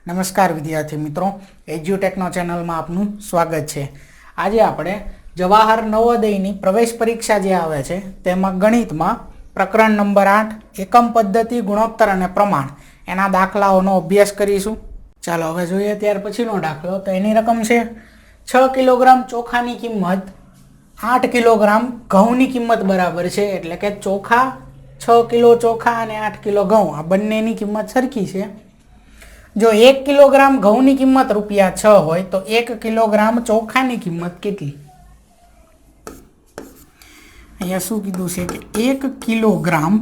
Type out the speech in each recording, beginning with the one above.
નમસ્કાર વિદ્યાર્થી મિત્રો, એજ્યુટેકનો ચેનલમાં આપનું સ્વાગત છે। આજે આપણે જવાહર નવોદયની પ્રવેશ પરીક્ષા જે આવે છે તેમાં ગણિતમાં પ્રકરણ નંબર 8 એકમ પદ્ધતિ ગુણોત્તર અને પ્રમાણ એના દાખલાઓનો અભ્યાસ કરીશું। ચાલો હવે જોઈએ ત્યાર પછીનો દાખલો। તો એની રકમ છે 6 કિલોગ્રામ ચોખાની કિંમત 8 કિલોગ્રામ ઘઉંની કિંમત બરાબર છે, એટલે કે ચોખા 6 કિલો ચોખા અને 8 કિલો ઘઉં આ બંનેની કિંમત સરખી છે। જો 1 કિલોગ્રામ ઘઉંની કિંમત ₹6 હોય તો 1 કિલોગ્રામ ચોખાની કિંમત કેટલી? અહીંયા શું કીધું છે કે 1 કિલોગ્રામ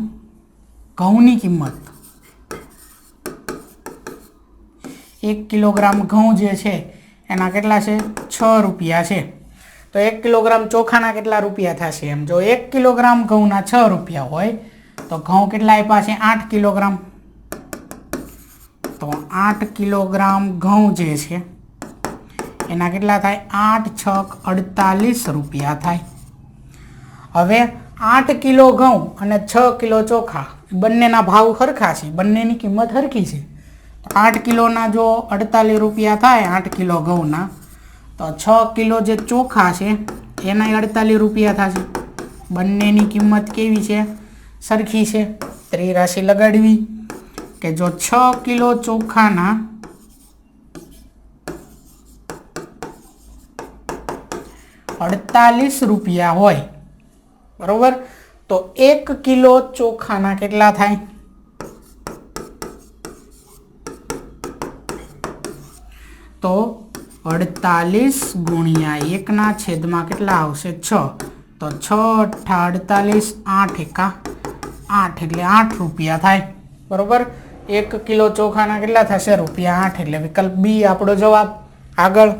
ઘઉંની કિંમત 1 કિલોગ્રામ ઘઉં જે છે એના કેટલા છે? ₹6 છે। તો 1 કિલોગ્રામ ચોખાના કેટલા રૂપિયા થશે? એમ જો 1 કિલોગ્રામ ઘઉંના ₹6 હોય તો ઘઉં કેટલા આપ્યા છે? 8 કિલોગ્રામ। તો 8 કિલોગ્રામ ઘઉં જે છે એના કેટલા થાય? 8 × 6 = ₹48 થાય। હવે 8 કિલો ઘઉં અને 6 કિલો ચોખા બંનેના ભાવ સરખા છે, બંનેની કિંમત સરખી છે। તો 8 કિલોના જો ₹48 થાય 8 કિલો ઘઉંના, તો 6 કિલો જે ચોખા છે એના ₹48 થશે। બંનેની કિંમત કેવી છે? સરખી છે। ત્રિરાશિ લગાડવી કે જો 6 કિલો ચોખાના ₹48 હોય બરોબર, તો 1 કિલો ચોખાના કેટલા થાય? તો 48 ગુણ્યા 1 ના છેદમાં કેટલા આવશે? 6। તો 6 × 8 = 48, 8 × 8 એટલે ₹8 થાય બરોબર। 1 કિલો ચોખાના કેટલા થશે? ₹8, એટલે વિકલ્પ બી આપણો જવાબ। આગળ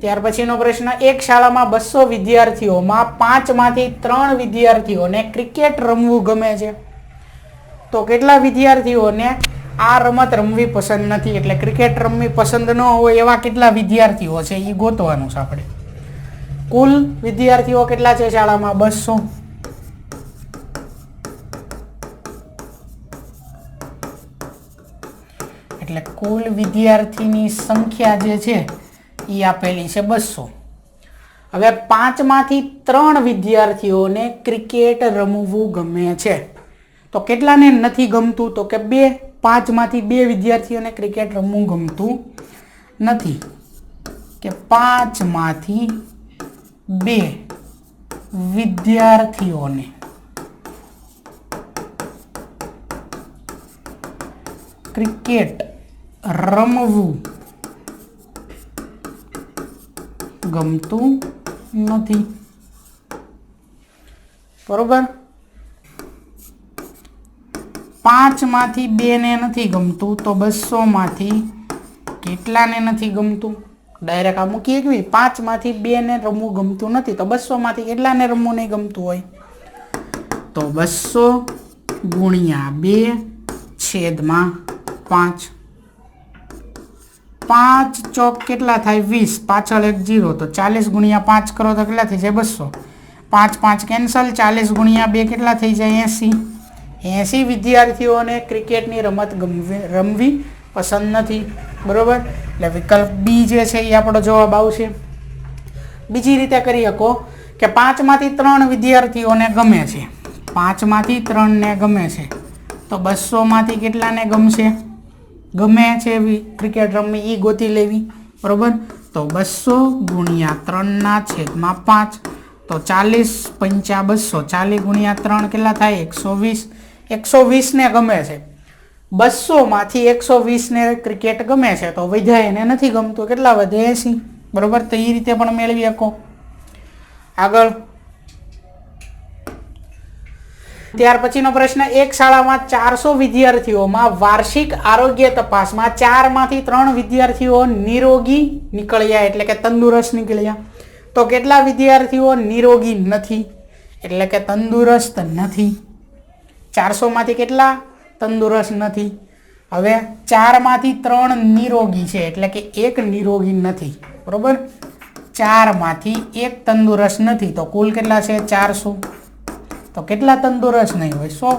ત્યાર પછીનો પ્રશ્ન, એક શાળામાં 200 વિદ્યાર્થીઓમાં 5 માંથી 3 વિદ્યાર્થીઓને ક્રિકેટ રમવું ગમે છે, તો કેટલા વિદ્યાર્થીઓને આ રમત રમવી પસંદ નથી? એટલે ક્રિકેટ રમવી પસંદ ન હોય એવા કેટલા વિદ્યાર્થીઓ છે એ ગોતવાનું છે આપણે। કુલ વિદ્યાર્થીઓ કેટલા છે શાળામાં? 200। એટલે કુલ વિદ્યાર્થીની સંખ્યા જે છે એ આપેલી છે 200। હવે 5 માંથી 3 વિદ્યાર્થીઓને ક્રિકેટ રમવું ગમે છે, તો કેટલાને નથી ગમતું? તો કે 2। 5 માંથી 2 વિદ્યાર્થીઓને ક્રિકેટ રમવું ગમતું નથી, કે 5 માંથી 2 વિદ્યાર્થીઓને ક્રિકેટ રમવું ગમતું નથી બરોબર। 5 માંથી 2 ને નથી ગમતું, તો 200 માંથી કેટલાને નથી ગમતું? ડાયરેક્ટ આ મૂકીએ કે 5 માંથી 2 ને રમવું ગમતું નથી, તો 200 માંથી કેટલાને રમવું નહીં ગમતું હોય? તો 200 ગુણ્યા 2 છેદમાં 5। 5 ચોક કેટલા થાય? 20, પાછળ 1 0, તો 40 ગુણ્યા 5 કરો તો કેટલા થઈ જાય? 200। 5 5 કેન્સલ, 40 ગુણ્યા 2 કેટલા થઈ જાય? 80। 80 વિદ્યાર્થીઓને ક્રિકેટની રમત રમવી પસંદ નથી બરોબર, એટલે વિકલ્પ બી જે છે એ આપણો જવાબ આવશે। બીજી રીતે કરી શકો કે 5 માંથી 3 વિદ્યાર્થીઓને ગમે છે, 5 માંથી 3 ને ગમે છે, તો 200 માંથી કેટલાને ગમશે? ગમે છે ક્રિકેટ રમવી એ ગોતી લેવી બરોબર। તો 200 ગુણ્યા 3 ના છેદમાં 5, તો 40 × 5 = 200, 40 ગુણ્યા 3 કેટલા થાય? 120। 120 ને ગમે છે, 200 માંથી 120 ને ક્રિકેટ ગમે છે, તો વધ્યા એને નથી ગમતું, કેટલા વધે? 80 બરોબર। તો એ રીતે પણ મેળવી શકો। આગળ ત્યાર પછીનો પ્રશ્ન, એક શાળામાં 400 વિદ્યાર્થીઓમાં વાર્ષિક આરોગ્ય તપાસમાં 4 માંથી 3 વિદ્યાર્થીઓ નિરોગી નીકળ્યા, એટલે કે તંદુરસ્ત નીકળ્યા, તો કેટલા વિદ્યાર્થીઓ નિરોગી નથી? એટલે કે તંદુરસ્ત નથી। 400 માંથી કેટલા તંદુરસ્ત નથી? હવે 4 માંથી 3 નિરોગી છે, એટલે કે 1 નિરોગી નથી બરોબર। 4 માંથી 1 તંદુરસ્ત નથી, તો કુલ કેટલા છે? 400। તો કેટલા તંદુરસ્ત નહીં હોય? 100।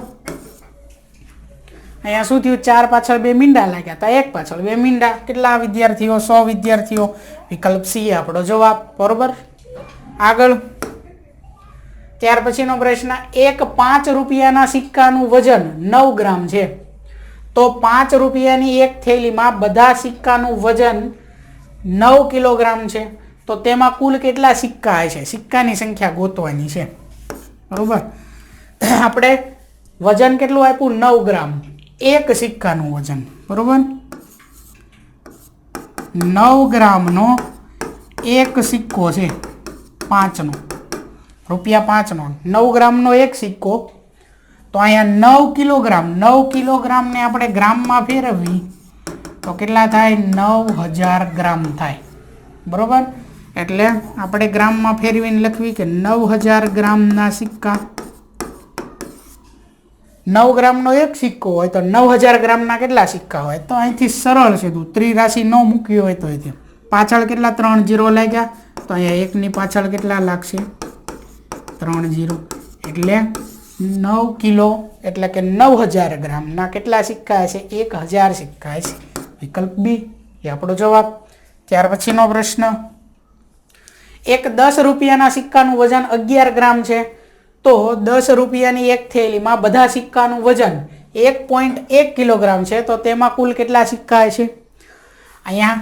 અહીંયા શું થયું? 4 પાછળ 2 મીંડા લાગ્યા હતા, 1 પાછળ 2 મીંડા. કેટલા વિદ્યાર્થીઓ? 100 વિદ્યાર્થીઓ. વિકલ્પ સી આપણો જવાબ. બરોબર. આગળ ત્યાર પછીનો પ્રશ્ન, એક 5 રૂપિયાના સિક્કાનું વજન 9 ગ્રામ છે. તો 5 રૂપિયાની એક થેલીમાં બધા સિક્કાનું વજન 9 કિલોગ્રામ છે. તો તેમાં કુલ કેટલા સિક્કા હશે? સિક્કાની સંખ્યા ગોતવાની છે. બરોબર. આપણે વજન કેટલું આપ્યું? 9 ગ્રામ. એક સિક્કાનું વજન. બરોબર. 9 ગ્રામનો એક સિક્કો છે, 5નો, રૂપિયા 5નો. 9 ગ્રામનો એક સિક્કો. તો અહીંયા 9 કિલોગ્રામ. 9 કિલોગ્રામને આપણે ગ્રામમાં ફેરવવી તો કેટલા થાય? 9000 ગ્રામ થાય. બરોબર. એટલે આપણે ગ્રામમાં ફેરવીને લખવી કે 9000 ગ્રામના સિક્કા. 9 ગ્રામનો એક સિક્કો હોય તો 9000 ગ્રામના કેટલા સિક્કા હોય? તો અહીંથી સરળ છે. તું ત્રિરાશિ ન મૂકી હોય તો અહીંથી પાછળ કેટલા 3 0 લાગ્યા? તો અહીંયા એકની પાછળ કેટલા લાગશે? 3 0. એટલે 9 કિલો એટલે કે 9000 ગ્રામના કેટલા સિક્કા હશે? 1000 સિક્કા હશે. વિકલ્પ બી એ આપણો જવાબ. ત્યાર પછીનો પ્રશ્ન, એક 10 રૂપિયાના સિક્કાનું વજન 11 ગ્રામ છે. તો 10 રૂપિયાની એક થેલીમાં બધા સિક્કાનું વજન 1.1 કિલોગ્રામ છે. તો તેમાં કુલ કેટલા સિક્કા હશે? અહીંયા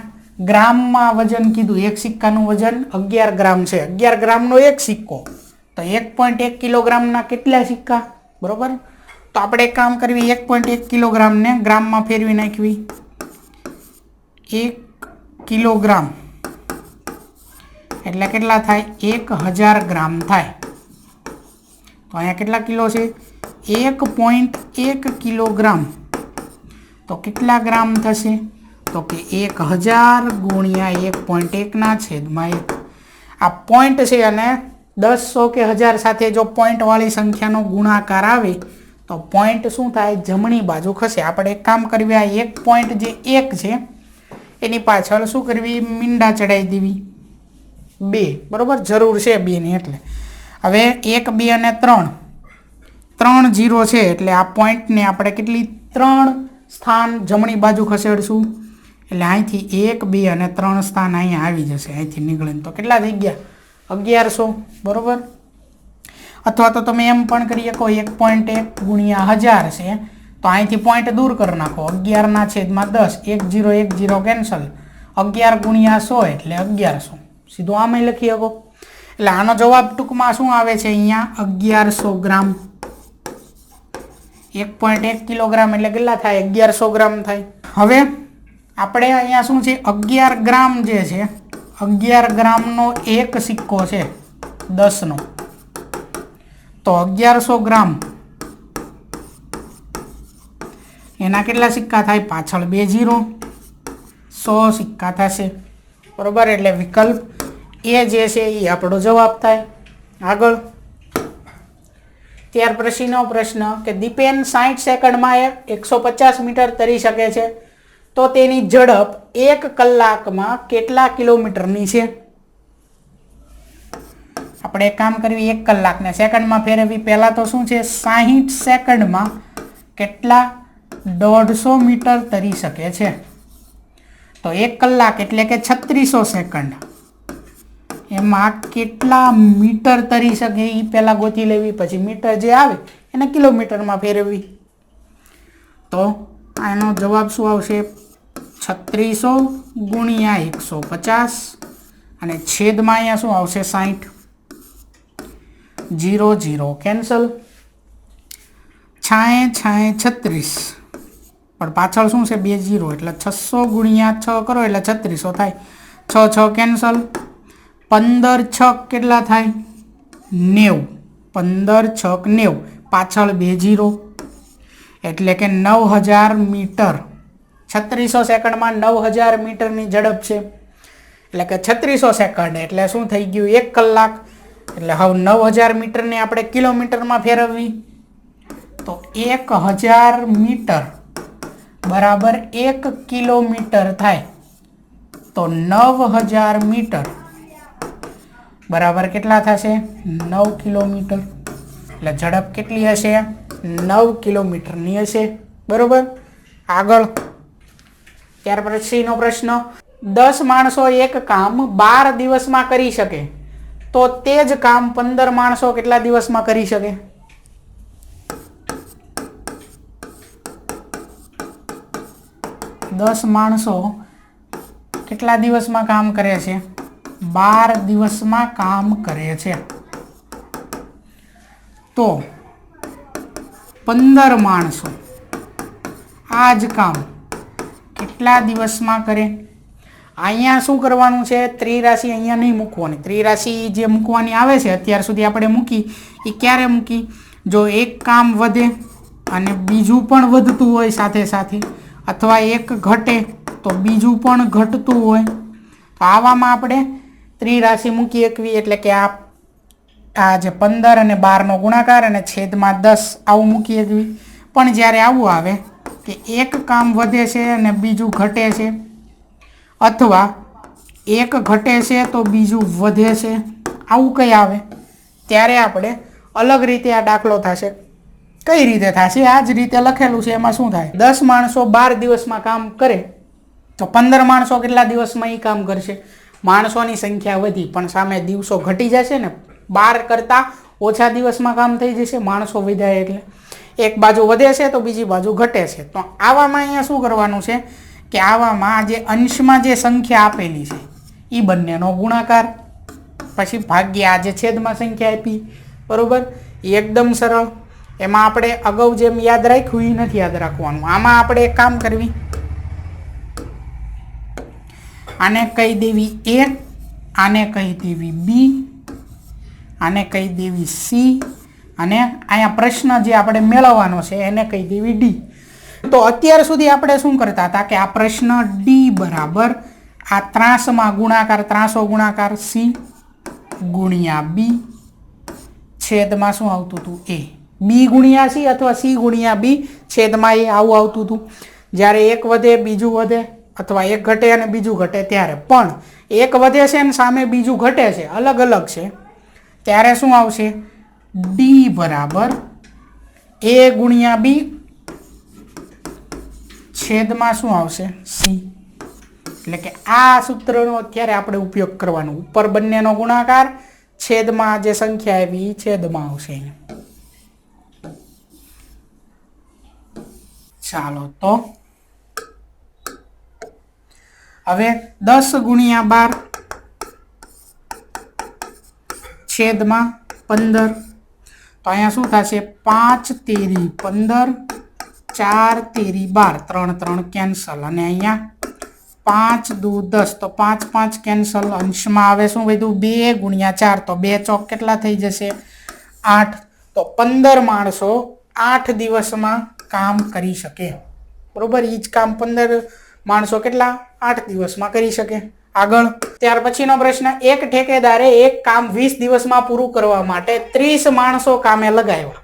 ગ્રામમાં વજન કીધું. એક સિક્કાનું વજન 11 ગ્રામ છે. 11 ગ્રામનો એક સિક્કો તો 1.1 કિલોગ્રામના કેટલા સિક્કા? બરોબર. તો આપણે એક કામ કરવી, 1.1 કિલોગ્રામને ગ્રામમાં ફેરવી નાખવી. 1 કિલોગ્રામ એટલે કેટલા થાય? 1000 ગ્રામ થાય. તો અહીંયા કેટલા કિલો છે? 1.1 કિલોગ્રામ. તો કેટલા ગ્રામ થશે? તો કે 1000 ગુણ્યા 1.1 છેદમાં 1. આ પોઈન્ટ છે અને 10, 100 કે 1000 સાથે જો પોઈન્ટવાળી સંખ્યાનો ગુણાકાર આવે તો પોઈન્ટ શું થાય? જમણી બાજુ ખસે. આપણે એક કામ કરવી, આ એક પોઈન્ટ જે 1 છે એની પાછળ શું કરવી? મીંડા ચડાવી દેવી 2. બરોબર. જરૂર છે 2ની. એટલે હવે 1, 2 અને 3 0 છે. એટલે આ પોઈન્ટને આપણે કેટલી 3 સ્થાન જમણી બાજુ ખસેડશું. એટલે અહીંથી 1, 2 અને 3 સ્થાન અહીંયા આવી જશે. અહીંથી નીકળીને તો કેટલા થઈ ગયા? 1100. બરોબર. અથવા તો તમે એમ પણ કરી શકો, 1.1 ગુણ્યા 1000 છે. તો અહીંથી પોઈન્ટ દૂર કરી નાખો. 11 છેદમાં 10. 1 0 1 0 કેન્સલ. 11 ગુણ્યા 100 એટલે 1100. સીધું આમાં લખી શકો. એટલે આનો જવાબ ટૂંકમાં શું આવે છે? અહીંયા 1100 ગ્રામ. 1.1 કિલોગ્રામ એટલે કેટલા થાય? 1100 ગ્રામ થાય. હવે આપણે અહીંયા શું છે? 11 ગ્રામ જે છે, 11 ગ્રામનો એક સિક્કો છે 10નો. તો 1100 ગ્રામ એના કેટલા સિક્કા થાય? પાછળ 2 0, 100 સિક્કા થશે. બરોબર. એટલે વિકલ્પ એ જે છે એ આપણો જવાબ થાય. આગળ ત્યાર પછીનો પ્રશ્ન કે દીપેન 60 સેકન્ડમાં 150 મીટર તરી શકે છે. તો તેની ઝડપ 1 કલાકમાં કેટલા કિલોમીટરની છે? આપણે એક કામ કરવી, 1 કલાકને સેકન્ડમાં ફેરવવી. પહેલાં તો શું છે? 60 સેકન્ડમાં કેટલા? 150 મીટર તરી શકે છે. તો 1 કલાક એટલે કે 3600 સેકન્ડ. એમાં કેટલા મીટર તરી શકે એ પહેલાં ગોતી લેવી. પછી મીટર જે આવે એને કિલોમીટરમાં ફેરવવી. તો આનો જવાબ શું આવશે? 3600 ગુણ્યા 150 અને છેદમાં અહીંયા શું આવશે? 60. 0 0 કેન્સલ. 6 36 પણ પાછળ શું છે? 2 0 એટલે 600 ગુણ્યા 6 કરો એટલે 3600 થાય. 6 6 કેન્સલ. 15 6 કેટલા થાય? 90. 15 6 90. પાછળ 2 0 એટલે કે 9000 મીટર. 3600 સેકન્ડમાં 9000 મીટરની ઝડપ છે. એટલે કે 3600 સેકન્ડ એટલે શું થઈ ગયું? 1 કલાક. એટલે હવે 9000 મીટરને આપણે કિલોમીટરમાં ફેરવવી. તો 1000 મીટર બરાબર 1 કિલોમીટર થાય. તો 9000 મીટર બરાબર કેટલા થશે? 9 કિલોમીટર. એટલે ઝડપ કેટલી હશે? 9 કિલોમીટરની હશે. बरोबर। आगळ त्यार पछीनो प्रश्न 10 माणसो एक काम 12 दिवसमां करी शके तो ते ज काम 15 माणसो केटला दिवसमां करी शके? 10 माणसो केटला दिवसमां काम करे छे? 12 दिवसमां काम करे छे। तो 15 माणसो आज काम केटला दिवसमां करे? अहींया शुं करवानुं छे? त्रिराशि अहींया नहीं मूकवानी। त्रिराशि जे मूकवानी आवे छे अत्यार सुधी आपणे मूकी ए क्यारे मूकी? जो एक काम वधे अने बीजुं पण वधतुं होय साथे साथे, अथवा एक घटे तो बीजुं पण घटतुं होय, तो आवामां आपणे त्रिराशि मूकी एकवी एटले के आ जे 15 અને 12 નો ગુણાકાર અને છેદમાં 10 આવું મૂકી એકવી। પણ જ્યારે આવું આવે કે એક કામ વધે છે અને બીજું ઘટે છે, અથવા એક ઘટે છે તો બીજું વધે છે, આવું કંઈ આવે ત્યારે આપણે અલગ રીતે આ દાખલો થશે। કઈ રીતે થશે? આ જ રીતે લખેલું છે। એમાં શું થાય? 10 માણસો 12 દિવસમાં કામ કરે તો 15 માણસો કેટલા દિવસમાં એ કામ કરશે? માણસોની સંખ્યા વધી પણ સામે દિવસો ઘટી જશે ને, 12 કરતાં ઓછા દિવસમાં કામ થઈ જશે માણસો વધ્યા એટલે। એક બાજુ વધે છે તો બીજી બાજુ ઘટે છે। તો આવામાં અહીંયા શું કરવાનું છે કે આવામાં જે અંશમાં જે સંખ્યા આપેલી છે એ બંનેનો ગુણાકાર પછી ભાગ્યા આ જે છેદમાં સંખ્યા આપી, બરોબર? એ એકદમ સરળ। એમાં આપણે અગાઉ જેમ યાદ રાખ્યું એ નથી યાદ રાખવાનું। આમાં આપણે એક કામ કરવી, આને કહી દેવી A, આને કહી દેવી B, આને કહી દેવી C, અને અહીંયા પ્રશ્ન જે આપણે મેળવવાનો છે એને કહી દેવી D। તો અત્યાર સુધી આપણે શું કરતા હતા કે આ પ્રશ્ન D બરાબર આ ત્રાસમાં ગુણાકાર, ત્રાસો ગુણાકાર C ગુણ્યા B છેદમાં શું આવતું હતું? A। B ગુણ્યા C અથવા C ગુણ્યા B છેદમાં A આવું આવતું હતું। જ્યારે એક વધે બીજું વધે, અથવા એક ઘટે અને બીજું ઘટે ત્યારે, પણ એક વધે છે અને સામે બીજું ઘટે છે, અલગ અલગ છે, ત્યારે શું આવશે? D બરાબર A ગુણ્યા B છેદમાં શું આવશે? C। એટલે કે આ સૂત્રનો અત્યારે આપણે ઉપયોગ કરવાનો। ઉપર બંનેનો ગુણાકાર, છેદમાં જે સંખ્યા આવી છેદમાં આવશે। ચાલો તો હવે 10 ગુણ્યા 12 છેદમાં 15, તો અહીંયા શું થશે? 5 તેરી 15, 4 તેરી 12, 3 3 કેન્સલ, અને અહીંયા 5 દુ 10, તો 5 5 કેન્સલ। અંશમાં આવે શું વધ્યું? 2 ગુણ્યા 4, તો 2 ચોક કેટલા થઈ જશે? 8। તો 15 માણસો 8 દિવસમાં કામ કરી શકે, બરોબર? એ જ કામ 15 માણસો કેટલા? 8 દિવસમાં કરી શકે। આગળ ત્યાર પછીનો પ્રશ્ન, એક ઠેકેદારે એક કામ 20 દિવસમાં પૂરું કરવા માટે 30 માણસો કામે લગાવ્યા।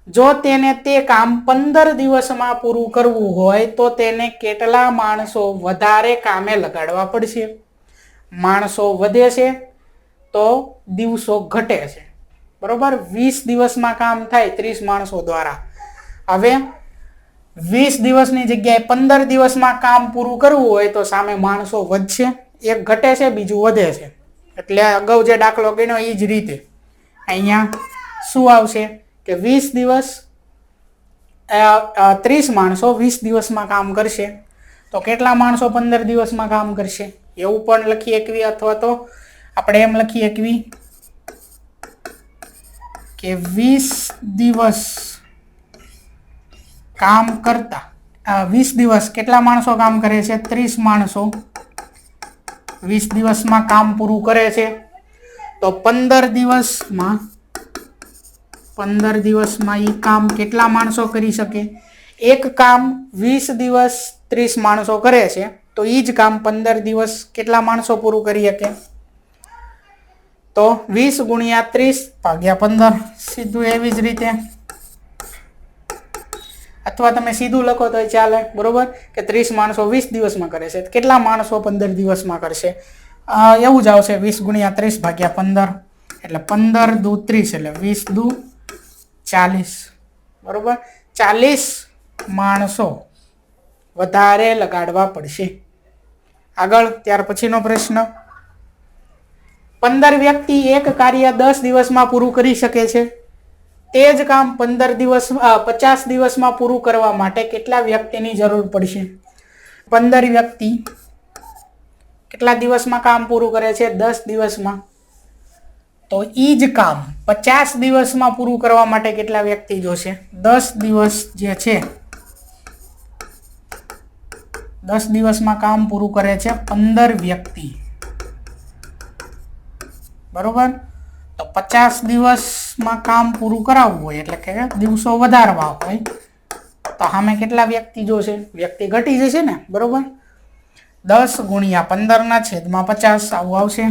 જો તેને તે કામ 15 દિવસમાં પૂરું કરવું હોય તો તેને કેટલા માણસો વધારે કામે લગાડવા પડશે? માણસો વધે છે તો દિવસો ઘટે છે, બરોબર? 20 દિવસમાં કામ થાય 30 માણસો દ્વારા। હવે 20 દિવસની જગ્યાએ 15 દિવસમાં કામ પૂરું કરવું હોય તો સામે માણસો વધશે, એક ઘટે છે બીજું વધે છે। એટલે અગાઉ જે દાખલો ગણ્યો એ જ રીતે અહીંયા શું આવશે કે 20 દિવસ 30 માણસો 20 દિવસમાં કામ કરશે તો કેટલા માણસો 15 દિવસમાં કામ કરશે? એવું પણ લખી શકવી, અથવા તો આપણે એમ લખી શકવી કે 20 દિવસ કામ કરતા 20 દિવસ કેટલા માણસો કામ કરે છે? 30 માણસો 20 દિવસમાં કામ પૂરું કરે છે, તો 15 દિવસમાં એ કામ કેટલા માણસો કરી શકે? એક કામ 20 દિવસ 30 માણસો કરે છે તો એ જ કામ 15 દિવસ કેટલા માણસો પૂરું કરી શકે? તો 20 ગુણ્યા 30 ભાગ્યા 15, સીધું એવી જ રીતે, અથવા તમે સીધું લખો તો ચાલે, બરોબર? કે 30 માણસો 20 દિવસમાં કરે છે, કેટલા માણસો 15 દિવસમાં કરશે? એવું જ આવશે, 20 ગુણ્યા 30 ભાગ્યા 15, એટલે 15 દુ 30, એટલે 20 દુ 40, બરોબર? 40 માણસો વધારે લગાડવા પડશે. આગળ ત્યાર પછીનો પ્રશ્ન, 15 વ્યક્તિ એક કાર્ય 10 દિવસમાં પૂરું કરી શકે છે. તે જ કામ 50 દિવસમાં પૂરું કરવા માટે કેટલા વ્યક્તિની જરૂર પડશે? 15 વ્યક્તિ કેટલા દિવસમાં કામ પૂરું કરે છે? 10 દિવસમાં. તો ઈ જ કામ 50 દિવસમાં પૂરું કરવા માટે કેટલા વ્યક્તિ જોશે? 10 દિવસ જે છે, 10 દિવસમાં કામ પૂરું કરે છે 15 વ્યક્તિ, બરોબર. તો 50 દિવસમાં કામ પૂરું કરાવવું હોય એટલે કે દિવસો વધારવા હોય તો સામે કેટલા વ્યક્તિ જોશે? વ્યક્તિ ઘટી જશે ને, બરોબર. 10 ગુણ્યા 15/50 આવું આવશે.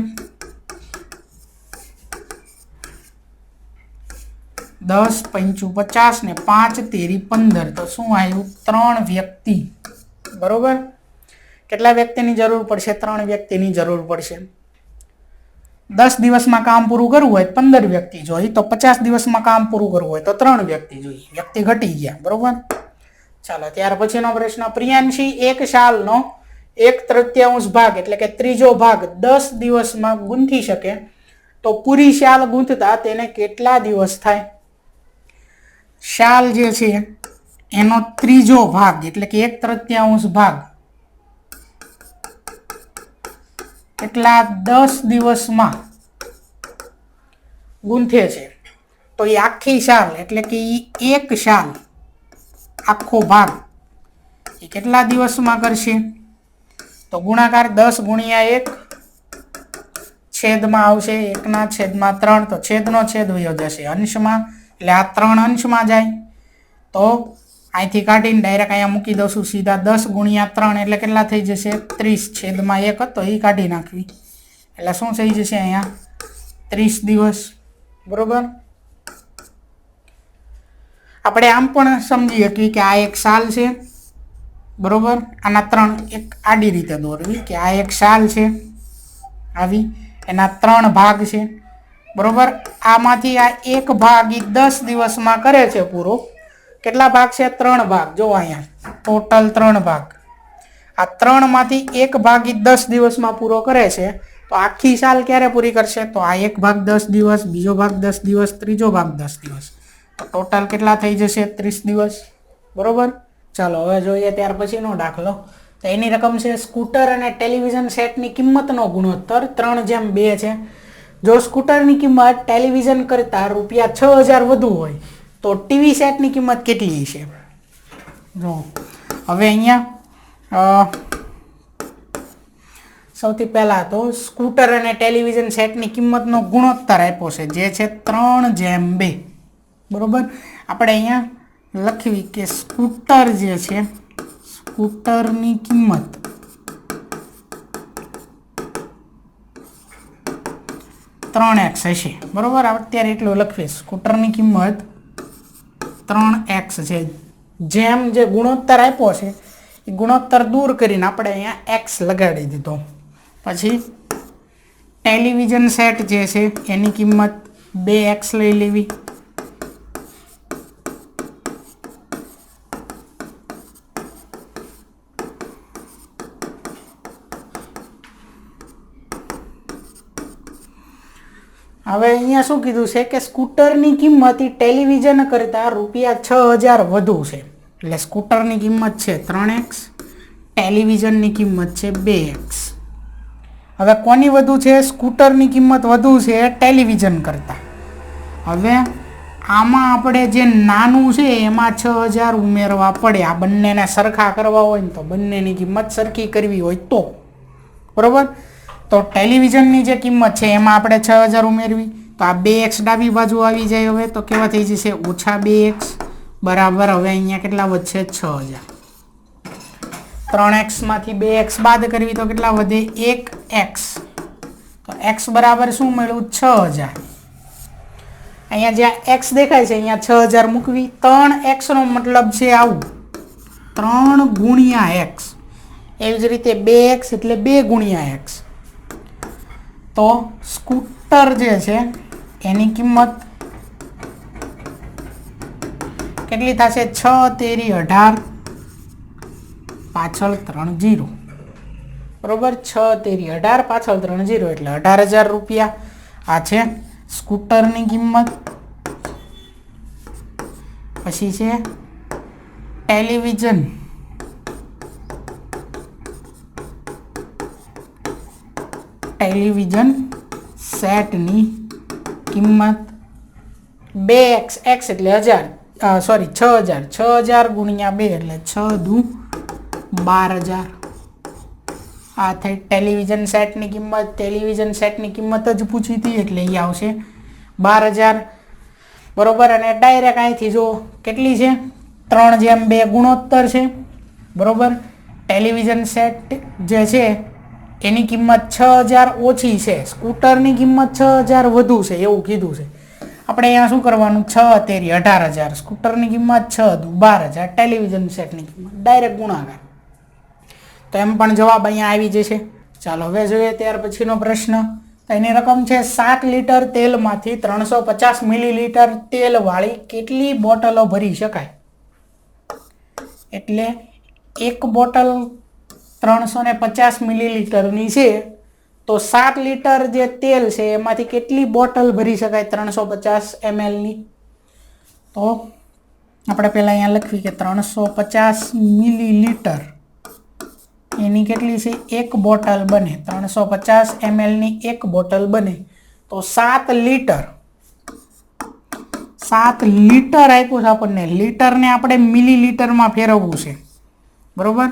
10 × 50 ને 5 તેરી 15, તો શું આવ્યું? 3 વ્યક્તિ, બરોબર. કેટલા વ્યક્તિની જરૂર પડશે? 3 વ્યક્તિની જરૂર પડશે. 10 દિવસમાં કામ પૂરું કરવું હોય 15 વ્યક્તિ જોઈએ, તો 50 દિવસમાં કામ પૂરું કરવું હોય તો 3 વ્યક્તિ જોઈએ. વ્યક્તિ ઘટી ગયા, બરોબર. ચાલો ત્યાર પછીનો પ્રશ્ન, પ્રિયાંશી એક શાલનો 1/3 ભાગ એટલે કે ત્રીજો ભાગ 10 દિવસમાં ગૂંથી શકે તો પૂરી શાલ ગૂંથતા તેને કેટલા દિવસ થાય? શાલ જે છે એનો ત્રીજો ભાગ એટલે કે 1/3 ભાગ કેટલા 10 દિવસમાં ગૂંથે છે તો એ આખી શાલ એટલે કે એક શાલ આખો ભાગ એ કેટલા દિવસમાં કરશે? તો ગુણાકાર 10 ગુણ્યા 1 છેદમાં આવશે 1/3, તો છેદનો છેદ વયો જશે અંશમાં, એટલે આ 3 અંશમાં જાય. તો અહીંથી કાઢીને ડાયરેક્ટ અહીંયા મૂકી દઉં સીધા. 10 ગુણ્યા 3 એટલે કેટલા થઈ જશે? 30, છેદમાં 1 હતો એ કાઢી નાખવી એટલે શું થઈ જશે? અહીંયા 30 દિવસ, બરોબર. આપણે આમ પણ સમજી શકીએ કે આ એક શાલ છે, બરોબર. આના 3 એક આડી રીતે દોરવી કે આ એક શાલ છે, આવી એના 3 ભાગ છે, બરોબર. આમાંથી આ એક ભાગ 10 દિવસમાં કરે છે પૂરો. કેટલા ભાગ છે? 3 ભાગ. જો અહીંયા ટોટલ 3 ભાગ. આ 3માંથી એક ભાગ 10 દિવસમાં પૂરો કરે છે તો આખી શાલ ક્યારે પૂરી કરશે? તો આ એક ભાગ 10 દિવસ, બીજો ભાગ 10 દિવસ, ત્રીજો ભાગ 10 દિવસ, તો ટોટલ કેટલા થઈ જશે? 30 દિવસ, બરોબર. ચાલો હવે જોઈએ ત્યાર પછીનો દાખલો. તો એની રકમ છે સ્કૂટર અને ટેલિવિઝન સેટની કિંમતનો ગુણોત્તર 3:2 છે. જો સ્કૂટરની કિંમત ટેલિવિઝન કરતાં ₹6000 વધુ હોય તો ટીવી સેટની કિંમત કેટલી છે? જો હવે અહીંયા સૌથી પહેલાં તો સ્કૂટર અને ટેલિવિઝન સેટની કિંમતનો ગુણોત્તર આપ્યો છે જે છે 3:2, બરોબર. આપણે અહીંયા લખવી કે સ્કૂટર જે છે, સ્કૂટરની કિંમત $3x હશે, બરોબર. અત્યારે એટલું લખવી, સ્કૂટરની કિંમત 3x છે. જેમ જે ગુણોત્તર આપ્યો છે એ ગુણોત્તર દૂર કરીને આપણે અહીંયા x લગાડી દીધો. પછી ટેલિવિઝન સેટ જે છે એની કિંમત 2x લઈ લેવી. હવે અહીંયા શું કીધું છે કે સ્કૂટરની કિંમત એ ટેલિવિઝન કરતાં ₹6000 વધુ છે, એટલે સ્કૂટરની કિંમત છે 3x, ટેલિવિઝનની કિંમત છે 2x. હવે કોની વધુ છે? સ્કૂટરની કિંમત વધુ છે ટેલિવિઝન કરતાં. હવે આમાં આપણે જે નાનું છે એમાં 6000 ઉમેરવા પડે. આ બંનેને સરખા કરવા હોય ને તો બંનેની કિંમત સરખી કરવી હોય તો, બરોબર. તો ટેલિવિઝનની જે કિંમત છે એમાં આપણે 6000 ઉમેરવી તો આ 2x ડાબી બાજુ આવી જાય. હવે તો કેવા થઈ જશે? -2x બરાબર. હવે અહીંયા કેટલા વધશે? 6000. 3x માંથી 2x બાદ કરવી તો કેટલા વધે? 1x. તો x બરાબર શું મળ્યું? 6000. અહીંયા જ્યાં x દેખાય છે અહીંયા 6000 મૂકવી. 3x નો મતલબ છે આવું 3 ગુણ્યા x. એવી જ રીતે 2x એટલે 2 ગુણ્યા x. તો સ્કૂટર જે છે એની કિંમત કેટલી થશે? 6 તેરી 18, પાછળ 3 0, બરોબર. 6 તેરી 18, પાછળ 3 0 એટલે 18,000 રૂપિયા. આ છે સ્કૂટરની કિંમત. પછી છે ટેલિવિઝન. ટેલિવિઝન સેટની કિંમત 2x, x એટલે 1000, સોરી 6000, 6000 ગુણ્યા 2 એટલે 6 દુ 12,000. આ થઈ ટેલિવિઝન સેટની કિંમત. ટેલિવિઝન સેટની કિંમત જ પૂછી હતી એટલે એ આવશે 12,000, બરોબર. અને ડાયરેક્ટ અહીંથી જો કેટલી છે? 3:2 ગુણોત્તર છે, બરોબર. ટેલિવિઝન સેટ જે છે એની કિંમત 6000 ઓછી છે, સ્કૂટરની કિંમત 6000 વધુ છે એવું કીધું છે. આપણે અહીંયા શું કરવાનું? 6 તેરી 18,000, સ્કૂટરની કિંમત 6 દુ 12,000, ટેલિવિઝન સેટની કિંમત ડાયરેક્ટ ગુણાકાર. તો એમ પણ જવાબ અહીંયા આવી જશે. ચાલો હવે જોઈએ ત્યાર પછીનો પ્રશ્ન. તો એની રકમ છે 7 લીટર તેલમાંથી 350 મિલીલીટર તેલવાળી કેટલી બોટલો ભરી શકાય? એટલે એક બોટલ 350 મિલીલીટરની છે, તો 7 લીટર જે તેલ છે એમાંથી કેટલી બોટલ ભરી શકાય 350 mlની? તો આપણે પહેલાં અહીંયા લખવી કે 350 મિલીલીટર એની કેટલી છે? એક બોટલ બને. 350 mlની એક બોટલ બને તો 7 લીટર. 7 લીટર આપ્યું છે આપણને. લીટરને આપણે મિલીલીટરમાં ફેરવવું છે, બરોબર.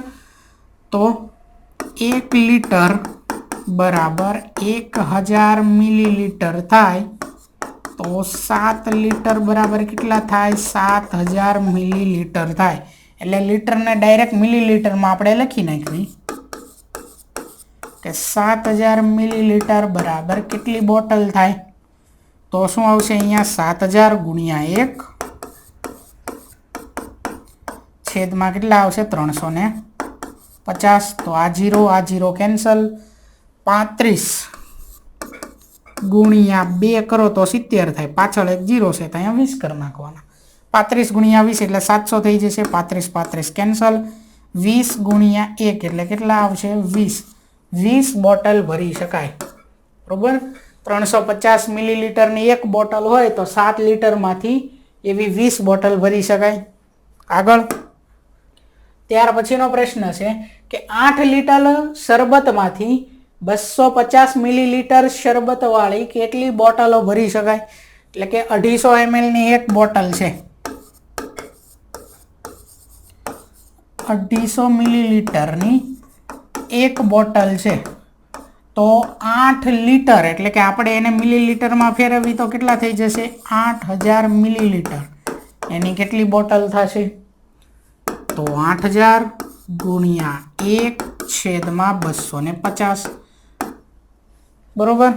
તો 1 લીટર બરાબર 1000 મિલીલીટર થાય. તો 7 લીટર બરાબર કેટલા થાય? 7000 મિલીલીટર થાય. એટલે લીટરને ડાયરેક્ટ મિલીલીટરમાં આપણે લખી નાખવી કે 7000 મિલીલીટર બરાબર કેટલી બોટલ થાય? તો શું આવશે અહીંયા? 7000 ગુણ્યા 1 છેદમાં કેટલા આવશે? 350. તો આ 0 કેન્સલ. 35 ગુણ્યા 2 કરો તો 70 થાય, પાછળ એક 0 છે તો અહીંયા 20 કરી નાખવાના. 35 ગુણ્યા 20 એટલે 700 થઈ જશે. 35 કેન્સલ. 20 ગુણ્યા 1 એટલે કેટલા આવશે? 20 બોટલ ભરી શકાય, બરોબર. 350 મિલીલીટરની એક બોટલ હોય તો 7 લીટરમાંથી એવી 20 બોટલ ભરી શકાય. આગળ ત્યાર પછીનો પ્રશ્ન છે કે 8 લીટર શરબતમાંથી 250 મિલીલીટર શરબતવાળી કેટલી બોટલો ભરી શકાય? એટલે કે 250 mlની એક બોટલ છે, 250 મિલીલીટરની એક બોટલ છે, તો 8 લીટર એટલે કે આપણે એને મિલીલીટરમાં ફેરવી તો કેટલા થઈ જશે? 8000 મિલીલીટર. એની કેટલી બોટલ થશે? તો 8000 ગુણ્યા 1 છેદમાં 250, બરોબર.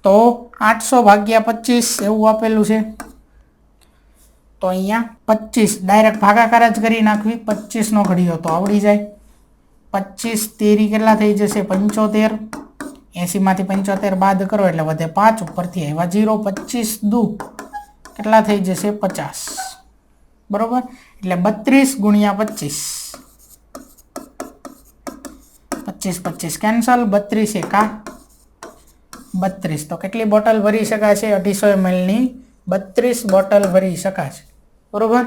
તો 800 ભાગ્યા 25 એવું આપેલું છે. તો અહીંયા 25 ડાયરેક્ટ ભાગાકાર જ કરી નાખવી. 25નો ઘડીયો તો આવડી જાય. 25 તેરી કેટલા થઈ જશે? 75. 80માંથી 75 બાદ કરો એટલે વધે 5, ઉપરથી આવ્યા 0. 25 દુ કેટલા થઈ જશે? 50, બરોબર. એટલે 32 ગુણ્યા 25, 25 કેન્સલ. 32 એકા 32. તો કેટલી બોટલ ભરી શકાય છે? 250 mlની 32 બોટલ ભરી શકાશે, બરોબર.